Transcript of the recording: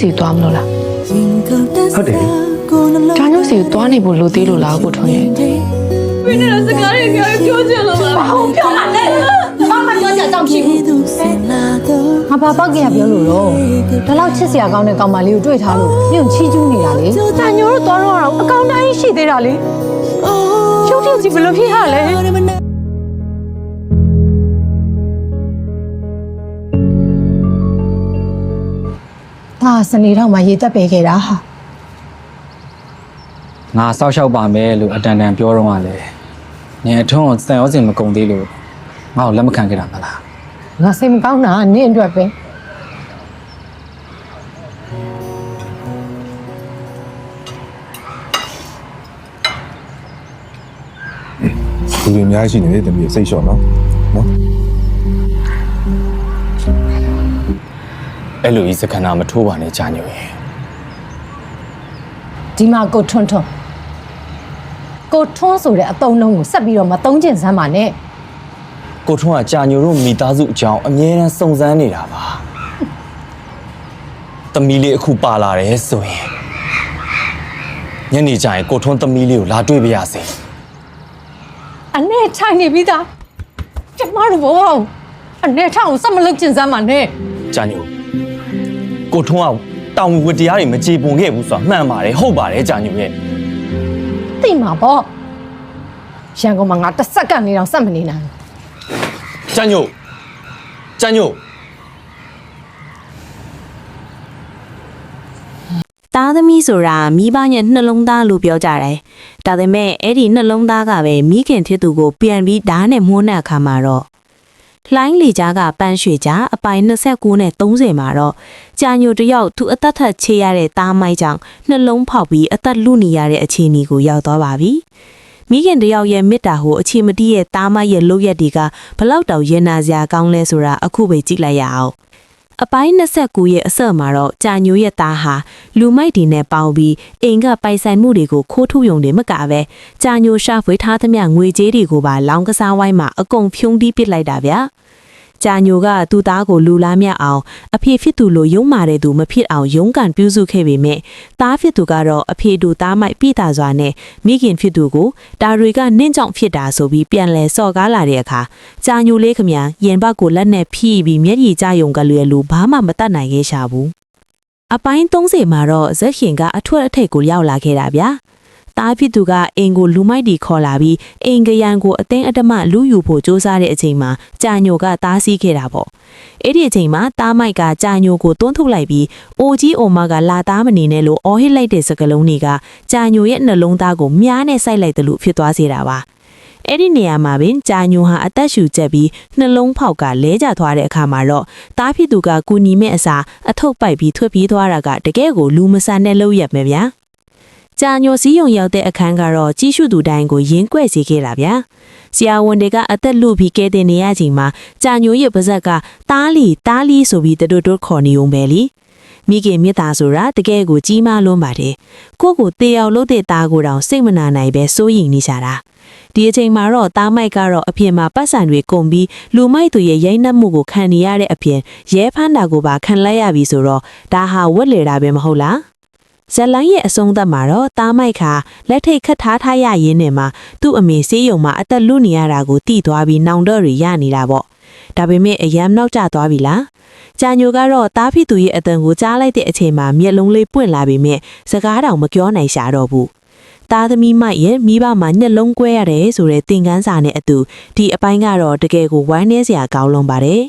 စီသွားမလို့လားဟုတ်တယ်ဂျာညိုစီသွားနေဖို့လိုသေးလို့လားကိုထွန်းရဲ့မင်းတို့စကားတွေပြောချင်လို့ပါဘာလို့ပြောမှလဲဘာမှပြောကြကြောင်ရှိဘူးငါဘာပောက်ကရပြောလို့တော့ဒါလောက်ချစ်စရာကောင်းတဲ့ကောင်မလေးကိုတွေ့ထားလို့ညွန့်ချီးကျူးနေတာလေဂျာညိုတို့သွားတော့အကောင်းတိုင်းရှိသေးတာလေရုပ်တရက်ကြီးဘယ်လိုဖြစ်ရလဲစနေတော့မှရေတက်ပေးခဲ့တာဟာငါစောက်ရှောက်ပါမယ်လို့အတန်တန်ပြောတော့မှလည်းနင်အထုံးကိုစံရောစင်မကုန်သေးလို့ငါ့ကိုလက်မခံခဲ့တာမလားငါစိတ်မကောင်းတာနင့်အတွက်ပဲလူတွေအများကြီးရှိနေတယ်တမီးစိတ်လျှော့နော်အဲ့လိုကြီးစခဏမထိုးပါနဲ့ကြာညိုရဲ့ဒီမှာကိုထွန်းဆိုတဲ့အတုံးလုံးကိုဆက်ပြီးတော့မသုံးကျင်စမ်းပါနဲ့ကိုထွန်းကကြာညိုတို့မိသားစုအကြောင်းအမြဲတမ်းစုံစမ်းနေတာပါသမီးလေးအခုပါလာတယ်ဆိုရင်ညနေကျရင်ကိုထွန်းသမီးလေးကိုလာတွေ့ပြရစေအနဲ့ထိုင်နေပြီးသားကျမတို့ဘောအနဲ့ထောင်ကိုဆက်မလုပ်ကျင်စမ်းပါနဲ့ကြာညိုကိုထွန်းကတောင်ဝတ္တရားတွေမကြေပွန်ခဲ့ဘူးဆိုတာမှန်ပါတယ်ဟုတ်ပါတယ်ကြာညိုရဲ့သိမှာပေါ့ရန်ကုန်မှာငါတစ်စက္ကန့်နေတော့ဆက်မနေနိုင်ကြာညိုသားသမီးဆိုတာမိဘရဲ့နှလုံးသားလို့ပြောကြတယ်ဒါပေမဲ့အဲ့ဒီနှလုံးသားကပဲမိခင်ဖြစ်သူကိုပြန်ပြီးဓာတ်နဲ့မှုန်းတဲ့အခါမှာတော့လှိုင်းလေကြားကပန်းရွှေကြားအပိုင်29နဲ့30မှာတော့ကြာညိုတယောက်သူအသက်ထက်ချေရတဲ့သားမိုက်ကြောင့်နှလုံးဖောက်ပြီးအသက်လူနေရတဲ့အခြေအနေကိုရောက်သွားပါပြီ။မိခင်တယောက်ရဲ့မေတ္တာကိုအခြေမတီးရဲ့သားမိုက်ရဲ့လုပ်ရက်တွေကဘလောက်တောင်ရင်နာစရာကောင်းလဲဆိုတာအခုပဲကြည့်လိုက်ရအောင်။အပိုင်း29ရဲ့အစမှာတော့ကြာညိုရဲ့သားဟာလူမိုက်တွေနဲ့ပေါင်းပြီးအိမ်ကပိုင်ဆိုင်မှုတွေကိုခိုးထုတ်ယုံတယ်မကပဲကြာညိုရှာဖွေထားသမျှငွေကြေးတွေကိုပါလောင်းကစားဝိုင်းမှာအကုန်ဖြုံးတီးပစ်လိုက်တာဗျာကြာညိုကသူ့သားကိုလူလားမြအောင်အဖေဖြစ်သူလိုယုံမာတဲ့သူမဖြစ်အောင်ယုံကန်ပြုစုခဲ့ပေမဲ့သားဖြစ်သူကတော့အဖေတို့သားမိုက်ပြတာစွာနဲ့မိခင်ဖြစ်သူကိုဒါတွေကနင့်ကြောင့်ဖြစ်တာဆိုပြီးပြန်လဲစော်ကားလာတဲ့အခါကြာညိုလေးခမညာရင်ဘတ်ကိုလက်နဲ့ဖိပြီးမျက်ရည်ကျယုံကလွယ်လို့ဘာမှမတတ်နိုင်ခဲ့ရှာဘူးအပိုင်း30မှာတော့ဇက်ရှင်ကအထွတ်အထိပ်ကိုရောက်လာခဲ့တာဗျာသားဖြစ်သူကအိမ်ကိုလူမိုက်တီခေါ်လာပြီးအိမ်ကရန်ကိုအတင်းအဓမ္မလူယူဖို့စ조사တဲ့အချိန်မှာကြာညိုကသားစီးခဲ့တာပေါ့အဲ့ဒီအချိန်မှာသားမိုက်ကကြာညိုကိုတွန်းထုတ်လိုက်ပြီးအိုကြီးအိုမကလာသားမနေနဲ့လို့အော်ဟစ်လိုက်တဲ့စကားလုံးတွေကကြာညိုရဲ့နှလုံးသားကိုမြားနဲ့စိုက်လိုက်တယ်လို့ဖြစ်သွားစေတာပါအဲ့ဒီနေရာမှာပင်ကြာညိုဟာအသက်ရှူကျက်ပြီးနှလုံးဖောက်ကလဲကျသွားတဲ့အခါမှာတော့သားဖြစ်သူကကူညီမဲ့အစားအထုပ်ပိုက်ပြီးထွက်ပြေးသွားတာကတကယ်ကိုလူမဆန်တဲ့လုပ်ရက်ပဲဗျာကြာညိုစည်းရုံရောက်တဲ့အခန်းကတော့ကြီးစုသူတိုင်းကိုရင်းကွဲ့စေခဲ့တာဗျာဆရာဝန်တွေကအသက်လူပြီးကဲတင်နေရချိန်မှာကြာညိုရဲ့ပါဇက်ကတားလီဆိုပြီးတို့ခေါ်နေုံပဲလीမိခင်မြတ်သားဆိုတာတကယ်ကိုကြီးမားလွန်းပါတယ်ကိုတေအောင်လို့တဲ့သားကိုတောင်စိတ်မနာနိုင်ပဲစိုးရိမ်နေကြတာဒီအချိန်မှာတော့သားမိုက်ကတော့အပြင်မှာပတ်စံတွေကုန်ပြီးလူမိုက်သူရဲ့ရိုက်နှက်မှုကိုခံနေရတဲ့အပြင်ရဲဖမ်းတာကိုပါခံလိုက်ရပြီဆိုတော့ဒါဟာဝက်လေတာပဲမဟုတ်လားဇက်လိုင်းရဲ့အဆုံးသတ်မှာတော့သားမိုက်ခါလက်ထိတ်ခတ်ထားရရင်းနဲ့မှသူ့အမေဆေးရုံမှာအသက်လူနေရတာကိုတိသွားပြီးနောင်တော့တွေရနေတာပေါ့ဒါပေမဲ့အယမ်းနောက်ကျသွားပြီလားကြာညိုကတော့သားဖြစ်သူရဲ့အတန်ကိုကြားလိုက်တဲ့အချိန်မှာမျက်လုံးလေးပွင့်လာပေမဲ့စကားတောင်မပြောနိုင်ရှာတော့ဘူးသားသမီးမိုက်ရဲ့မိဘမှာညှက်လုံးကွဲရတယ်ဆိုတဲ့သင်ခန်းစာနဲ့အတူဒီအပိုင်းကတော့တကယ်ကိုဝမ်းနည်းစရာကောင်းလွန်ပါတယ်